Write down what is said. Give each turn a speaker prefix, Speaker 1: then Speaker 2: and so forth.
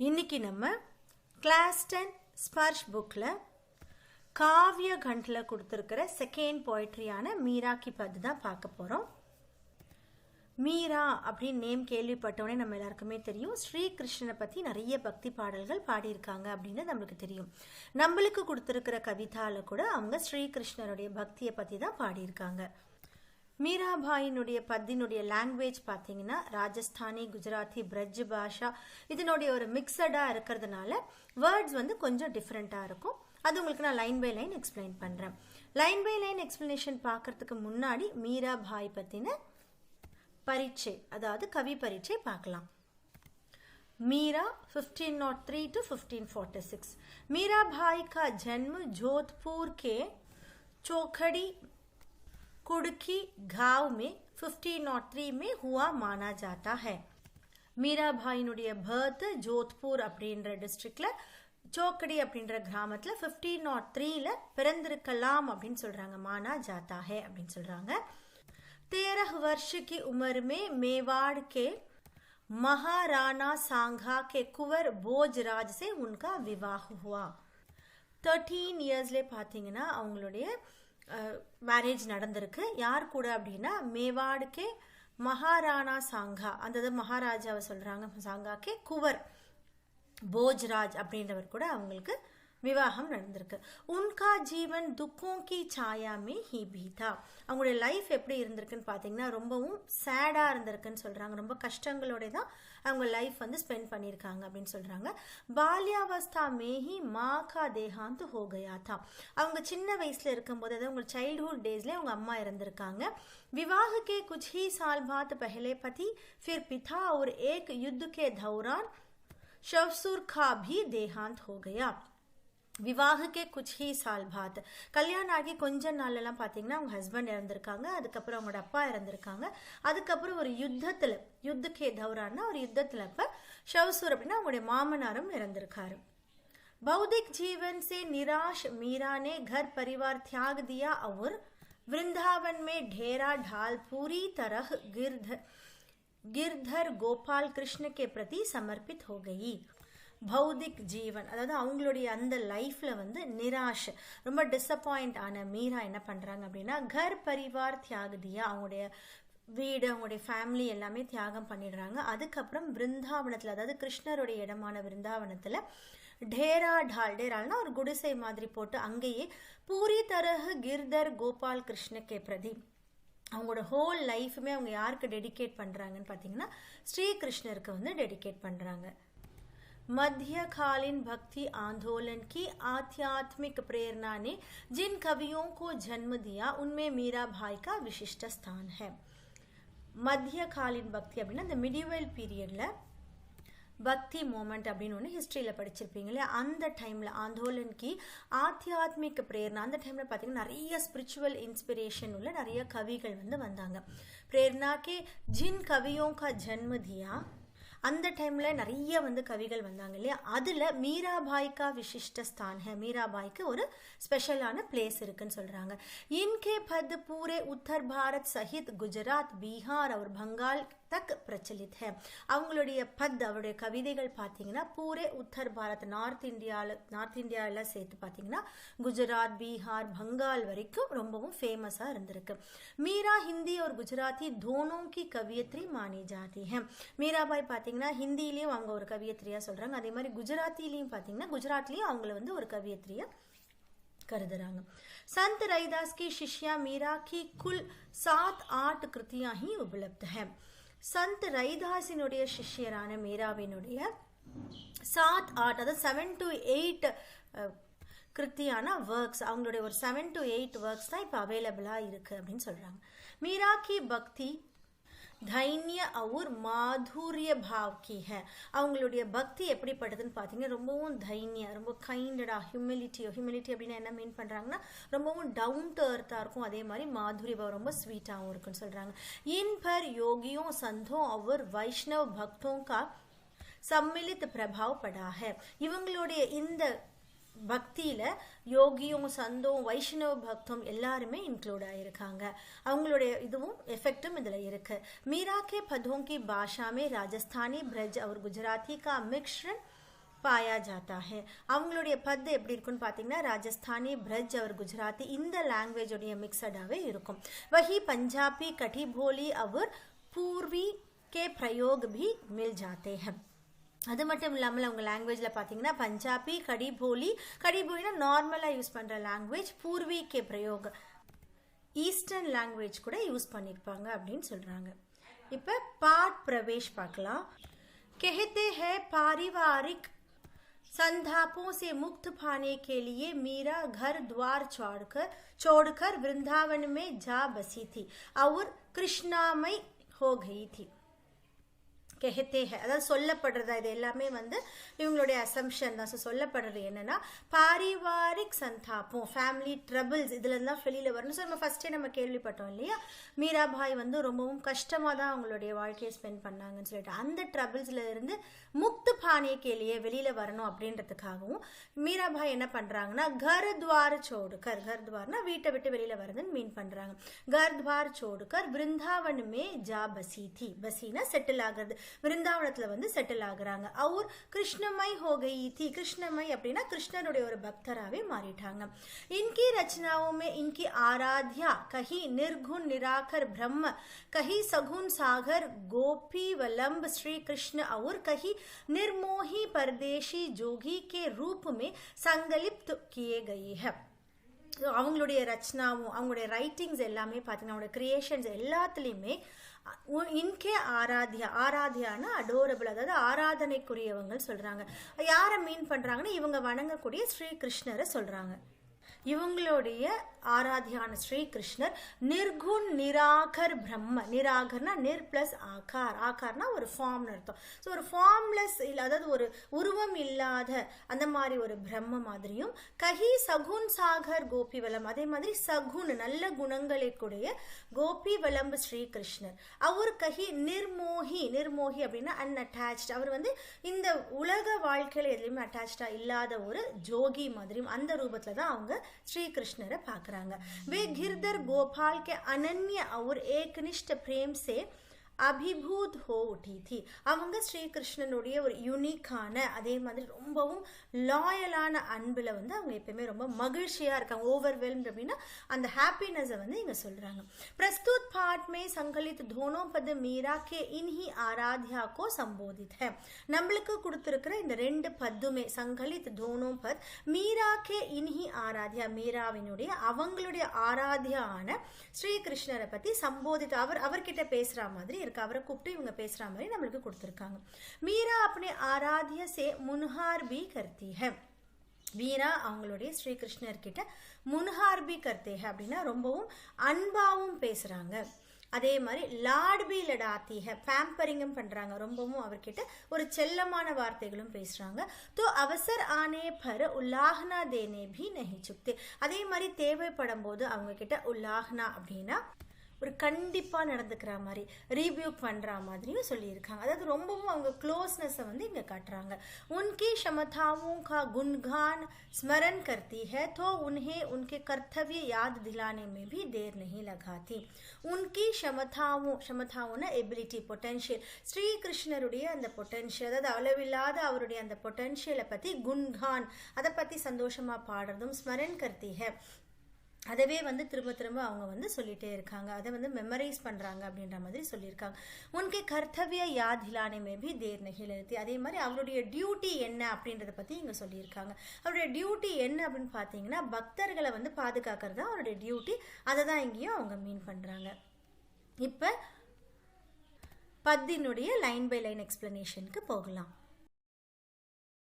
Speaker 1: இன்னைக்கு நம்ம கிளாஸ் 10 ஸ்பர்ஷ் புக்ல காவிய கண்டல கொடுத்திருக்கிற செகண்ட் போய்ட்ரியான மீரா கி பத் தான் பார்க்க போறோம். மீரா அப்படின்னு நேம் கேள்விப்பட்டவனே நம்ம எல்லாருக்குமே தெரியும். ஸ்ரீ கிருஷ்ணனை பத்தி நிறைய பக்தி பாடல்கள் பாடியிருக்காங்க அப்படின்னு நம்மளுக்கு தெரியும். நம்மளுக்கு கொடுத்திருக்கிற கவிதால கூட அவங்க ஸ்ரீ கிருஷ்ணருடைய பக்தியை பத்தி தான் பாடியிருக்காங்க. மீராபாயினுடைய பத்தினுடைய லாங்குவேஜ் பார்த்தீங்கன்னா ராஜஸ்தானி, குஜராத்தி, பிரஜ் பாஷா இதனுடைய ஒரு மிக்சடாக இருக்கிறதுனால வேர்ட்ஸ் வந்து கொஞ்சம் டிஃப்ரெண்ட்டாக இருக்கும். அது உங்களுக்கு நான் லைன் பை லைன் எக்ஸ்பிளைன் பண்ணுறேன். லைன் பை லைன் எக்ஸ்பிளனேஷன் பார்க்கறதுக்கு முன்னாடி மீராபாய் பற்றின பரீட்சை, அதாவது கவி பரீட்சை பார்க்கலாம். मीरा 1503 to 1546। मीराबाई का जन्म जोधपुर के चौखड़ी कुड़की गांव में 1503 में हुआ माना जाता है। மீராபாயினுடைய பர்த் ஜோத்பூர் அப்படின்ற டிஸ்ட்ரிக்ட்ல சோக்கடி அப்படின்ற கிராமத்துல 1503ல பிறந்திருக்கலாம் அப்படின்னு சொல்றாங்க. மானா ஜாத்தா है அப்படின்னு சொல்றாங்க. 13 वर्ष की उम्र में मेवाड़ के महाराणा सांघा के कुंवर भोजराज से उनका विवाह हुआ। 13 இயர்ஸ்ல பாத்தீங்கன்னா அவங்களுடைய மேரேஜ் நடந்திருக்கு. யார் கூட அப்படின்னா மேவாடுக்கே மகாராணா சாங்கா, அந்த மகாராஜாவை சொல்றாங்க. சாங்காக்கே குவர் போஜ்ராஜ் அப்படின்றவர் கூட அவங்களுக்கு விவாகம் நடந்திருக்கு. உன்கா ஜீவன் துக்கோं की छाया में ही बीता। அவங்களுடைய லைஃப் எப்படி இருந்திருக்குன்னு பார்த்தீங்கன்னா ரொம்பவும் சேடாக இருந்திருக்குன்னு சொல்கிறாங்க. ரொம்ப கஷ்டங்களோட தான் அவங்க லைஃப் வந்து ஸ்பெண்ட் பண்ணியிருக்காங்க அப்படின்னு சொல்கிறாங்க. பால்யாவஸ்தா மேஹி மா கா தேஹாந்த் ஹோ கயா தா। அவங்க சின்ன வயசில் இருக்கும்போது, அதாவது அவங்க சைல்டுஹுட் டேஸ்லேயே அவங்க அம்மா இறந்திருக்காங்க. विवाह के कुछ ही साल बाद पहले पति फिर पिता और एक युद्ध के दौरान शवसूर का भी देहांत हो गया। விவாகக்கே குச் ஹி சால் பாத், கல்யாணம் ஆகி கொஞ்ச நாள்லாம் பார்த்தீங்கன்னா அவங்க ஹஸ்பண்ட் இறந்திருக்காங்க. அதுக்கப்புறம் அவங்களோட அப்பா இறந்திருக்காங்க. அதுக்கப்புறம் ஒரு யுத்தத்தில், யுத்தக்கே தௌரான்னா ஒரு யுத்தத்தில் அப்போ ஷவசூர் அப்படின்னா அவங்களுடைய மாமனாரும் இறந்திருக்காரு. भौतिक जीवन से निराश मीरा ने घर परिवार त्याग दिया और वृंदावन में डेरा ढाल पूरी तरह गिरधर गोपाल कृष्ण के प्रति समर्पित हो गई। பௌதிக் ஜீவன், அதாவது அவங்களுடைய அந்த லைஃப்ல வந்து நிராஷ், ரொம்ப டிசப்பாயிண்ட் ஆன மீரா என்ன பண்றாங்க அப்படின்னா கர் பரிவார் தியாகதியா, அவங்களுடைய வீடு, அவங்களுடைய ஃபேமிலி எல்லாமே தியாகம் பண்ணிடுறாங்க. அதுக்கப்புறம் பிருந்தாவனத்துல, அதாவது கிருஷ்ணருடைய இடமான பிருந்தாவனத்துல டேரா டால், டேரால்னா ஒரு குடிசை மாதிரி போட்டு அங்கேயே பூரி தரஹ் கிர்தர் கோபால் கிருஷ்ணக்கே பிரதி, அவங்களோட ஹோல் லைஃபுமே அவங்க யாருக்கு டெடிகேட் பண்றாங்கன்னு பார்த்தீங்கன்னா ஸ்ரீ கிருஷ்ணருக்கு வந்து டெடிகேட் பண்றாங்க. मध्यकालीन भक्ति आंदोलन की आध्यात्मिक प्रेरणा ने जिन कवियों को जन्म दिया उनमें मीराबाई का विशिष्ट स्थान है। மத்தியகாலின் பக்தி அப்படின்னா இந்த மிடிவல் பீரியட்ல பக்தி மூமெண்ட் அப்படின்னு ஒன்று ஹிஸ்ட்ரியில் படிச்சிருப்பீங்க இல்லையா? அந்த டைமில் ஆந்தோலன்கி ஆத்தியாத்மிக பிரேரணா, அந்த டைமில் பார்த்தீங்கன்னா நிறைய ஸ்பிரிச்சுவல் இன்ஸ்பிரேஷன் உள்ள நிறைய கவிகள் வந்து வந்தாங்க. பிரேரணாக்கே ஜின் கவியோं का जन्म दिया, அந்த டைம்ல நிறைய வந்து கவிகள் வந்தாங்க இல்லையா? அதுல மீராபாய்க்கா விசிஷ்ட ஸ்தான் है, மீராபாய்க்கு ஒரு ஸ்பெஷலான பிளேஸ் இருக்குன்னு சொல்றாங்க. इनके पद पूरे उत्तर भारत सहित गुजरात, बिहार और बंगाल तक प्रचलित है। அவங்களுடைய பத், அவருடைய கவிதைகள் பார்த்தீங்கன்னா பூரே உத்தர் பாரத், நார்த் இந்தியாவில் சேர்த்து பார்த்தீங்கன்னா குஜராத், பீகார், பங்கால் வரைக்கும் ரொம்பவும் ஃபேமஸாக இருந்திருக்கு. மீரா ஹிந்தி और गुजराती दोनों की कवियत्री मानी जाती है। மீராபாய் பார்த்தீங்கன்னா ஹிந்திலையும் அவங்க ஒரு கவியத்ரியா சொல்றாங்க. அதே மாதிரி குஜராத்திலையும் பார்த்தீங்கன்னா குஜராத்லையும் அவங்கள வந்து ஒரு கவியத்ரியா கருதுறாங்க. संत रैदास की शिष्या मीरा की कुल 7-8 कृतियां ही उपलब्ध है। संत रैदासिनुடைய சிஷ்யரான மீராவினுடைய 7-8, அதாவது 7 to 8 கிருத்தியான ஒர்க்ஸ், அவங்களுடைய ஒரு 7 to 8 ஒர்க்ஸ் தான் இப்போ அவைலபிளாக இருக்கு அப்படின்னு சொல்றாங்க. மீரா கி பக்தி தைன்ய और மாதுரிய பாவ் கி है। அவங்களுடைய பக்தி எப்படிப்பட்டதுன்னு பார்த்தீங்கன்னா ரொம்பவும் தைன்ய, ரொம்ப கைண்டடா, ஹியூமிலிட்டி அப்படின்னா என்ன மீன் பண்ணுறாங்கன்னா ரொம்பவும் டவுன் டு அர்த்தாக இருக்கும். அதே மாதிரி மாதுரிய பாவ் ரொம்ப ஸ்வீட்டாகவும் இருக்குன்னு சொல்கிறாங்க. इन पर योगियों, संतों और वैष्णव भक्तों का सम्मिलित प्रभाव पड़ा है। இவங்களுடைய இந்த பக்தியில யோகியும், சந்தோம், வைஷ்ணவ பக்தம் எல்லாருமே இன்க்ளூட் ஆயிருக்காங்க. அவங்களுடைய இதுவும் எஃபெக்டும் இதுல இருக்கு. மீரா के पदों की भाषा में राजस्थानी, ब्रज और गुजराती का मिश्रण पाया जाता है அவங்களுடைய பத் எப்படி இருக்குன்னு பார்த்தீங்கன்னா ராஜஸ்தானி பிரஜ் और गुजराती இந்த லாங்குவேஜ் உடைய மிக்சடாவே இருக்கும் वही पंजाबी कठी भोली और पूर्वी के प्रयोग भी मिल जाते हैं அது மட்டும் இல்லாமல் அவங்க லாங்குவேஜில் பார்த்தீங்கன்னா பஞ்சாபி கடி போலினா நார்மலாக யூஸ் பண்ணுற லாங்குவேஜ் பூர்வி கே பிரயோக் ஈஸ்டர்ன் லாங்குவேஜ் கூட யூஸ் பண்ணியிருப்பாங்க அப்படின்னு சொல்கிறாங்க இப்போ पाठ प्रवेश பார்க்கலாம் कहते हैं पारिवारिक संतापों से मुक्त पाने के लिए मीरा घर द्वार छोड़कर वृंदावन में जा बसी थी और कृष्णामय हो गई थी कहते हैं அதாவது சொல்லப்படுறதா இது எல்லாமே வந்து இவங்களுடைய அசம்ஷன் தான் சொல்லப்படுறது என்னன்னா பாரிவாரிக் சந்தாபம் ஃபேமிலி ட்ரபிள்ஸ் இதுல தான் வெளியில வரணும் நம்ம ஃபர்ஸ்டே நம்ம கேள்விப்பட்டோம் இல்லையா மீராபாய் வந்து ரொம்பவும் கஷ்டமா தான் அவங்களுடைய வாழ்க்கையை ஸ்பெண்ட் பண்ணாங்கன்னு சொல்லிட்டு அந்த ட்ரபிள்ஸ்ல இருந்து முக்து பானிய கேலியே வெளியில வரணும் அப்படின்றதுக்காகவும் மீராபாய் என்ன பண்றாங்கன்னா घर द्वार छोड़कर घर द्वारனா வீட்டை விட்டு வெளியில வரதுன்னு மீன் பண்றாங்க घर द्वार छोड़कर वृंदावन में जा बसी थी बसीना செட்டில் ஆகிறது वृंदावनத்துல வந்து செட்டில் ஆகுறாங்க और कृष्णमय हो गई थी कृष्णमय அப்படின்னா கிருஷ்ணருடைய ஒரு பக்தராவே மாறிட்டாங்க इनकी रचनाओं में इनकी आराध्या कहीं निर्गुण निराकर ब्रह्म कहीं सगुण सागर गोपी वल्लभ श्री कृष्ण और कहीं निर्मोही परदेशी जोगी के रूप में संकलित किए गए हैं அவங்களுடைய ரச்சனாவும் அவங்களுடைய ரைட்டிங்ஸ் எல்லாமே பார்த்தீங்கன்னா அவங்களுடைய கிரியேஷன்ஸ் எல்லாத்துலேயுமே இன்கே ஆராத்யானா அடோரபிள் அதாவது ஆராதனைக்குரியவங்க சொல்றாங்க யாரை மீன் பண்றாங்கன்னா இவங்க வணங்கக்கூடிய ஸ்ரீ கிருஷ்ணரை சொல்றாங்க இவங்களுடைய ஆராத்தியான ஸ்ரீ கிருஷ்ணர் நிர்குண் நிராகர் பிரம்ம நிராகர்னா நிர் பிளஸ் ஆகார்னா ஒரு ஃபார்ம்னு அர்த்தம் ஸோ ஒரு ஃபார்ம்லெஸ் இல்லை அதாவது ஒரு உருவம் இல்லாத அந்த மாதிரி ஒரு பிரம்ம மாதிரியும் கஹி சகுன் சாகர் கோபி வலம் அதே மாதிரி சகுன் நல்ல குணங்களை கூடிய கோபி வலம்பு ஸ்ரீ கிருஷ்ணர் அவர் கஹி நிர்மோகி அப்படின்னா அன்அட்டாச்ட் அவர் வந்து இந்த உலக வாழ்க்கையில எதுலையுமே அட்டாச்சா இல்லாத ஒரு ஜோகி மாதிரியும் அந்த ரூபத்துல தான் அவங்க श्री कृष्णரை பார்க்கறாங்க वे गिरधर गोपाल के अनन्य और एकनिष्ठ प्रेम से அபிபூத் ஹோ உठी थी அவங்க ஸ்ரீ கிருஷ்ணனுடைய ஒரு யூனிக்கான அதே மாதிரி ரொம்பவும் லாயலான அன்புல வந்து அவங்க எப்பயுமே ரொம்ப மகிழ்ச்சியா இருக்காங்க ஓவர்வெல்ம்ட் அப்படின்னா அந்த ஹாப்பினஸை வந்து இங்க சொல்றாங்க प्रस्तुत पाठ में संकलित दोनों पद मीरा के इन्हीं आराध्या को संबोधित है நம்மளுக்கு கொடுத்திருக்கிற இந்த ரெண்டு பத்துமே संकलित दोनों पद மீரா கே இன்ஹி ஆராத்யா மீராவினுடைய அவங்களுடைய ஆராத்யான ஸ்ரீ கிருஷ்ணரை பத்தி சம்போதித் அவர்கிட்ட பேசுற மாதிரி இருக்கு அவரை கூப்பிட்டு இவங்க பேசுற மாதிரி நம்மளுக்கு கொடுத்திருக்காங்க மீரா अपने आराध्य से मुनहार भी करती है மீரா அவங்களுடைய ஸ்ரீ கிருஷ்ணர் கிட்ட முன்ஹார் भी करते हैं அப்படின்னா ரொம்பவும் அன்பாவும் பேசுறாங்க அதே மாதிரி லாட் பி லடாத்தி है पैम्परिंगம் பண்றாங்க ரொம்பவும் அவர்கிட்ட ஒரு செல்லமான வார்த்தைகளும் பேசுறாங்க तो अवसर आने पर उल्लाहना देने भी नहीं चुकते அதே மாதிரி தேவைப்படும் போது அவங்க கிட்ட உல்லாஹ்னா அப்படின்னா ஒரு கண்டிப்பா நடந்துக்கிற மாதிரி ரிவ்யூக் பண்ற மாதிரியும் சொல்லியிருக்காங்க அதாவது ரொம்பவும் அவங்க க்ளோஸ்னஸை வந்து இங்க காட்டுறாங்க उनकी क्षमताओं का गुणगान स्मरण करती है तो उन्हें उनके कर्तव्य याद दिलाने में भी देर नहीं लगाती उनकी क्षमताओं एबिलिटी பொட்டன்ஷியல் ஸ்ரீ கிருஷ்ணருடைய அந்த பொட்டன்ஷியல் அதாவது அளவில்லாத அவருடைய அந்த பொட்டன்ஷியலை பத்தி குன்கான் அதை பத்தி சந்தோஷமா பாடுறதும் ஸ்மரன் கர்த்தி है அதவே வந்து திரும்ப அவங்க வந்து சொல்லிட்டே இருக்காங்க அதை வந்து மெமரைஸ் பண்றாங்க அப்படின்ற மாதிரி சொல்லியிருக்காங்க உனக்கு கர்த்தவிய யாத் திலானே மே भी देर नहीं लगती அதே மாதிரி அவருடைய டியூட்டி என்ன அப்படின்றத பத்தி இங்க சொல்லியிருக்காங்க அவருடைய டியூட்டி என்ன அப்படின்னு பாத்தீங்கன்னா பக்தர்களை வந்து பாதுகாக்கிறது தான் அவருடைய டியூட்டி அதை தான் இங்கேயும் அவங்க மீன் பண்றாங்க இப்ப பத்தினுடைய லைன் பை லைன் எக்ஸ்பிளனேஷனுக்கு போகலாம்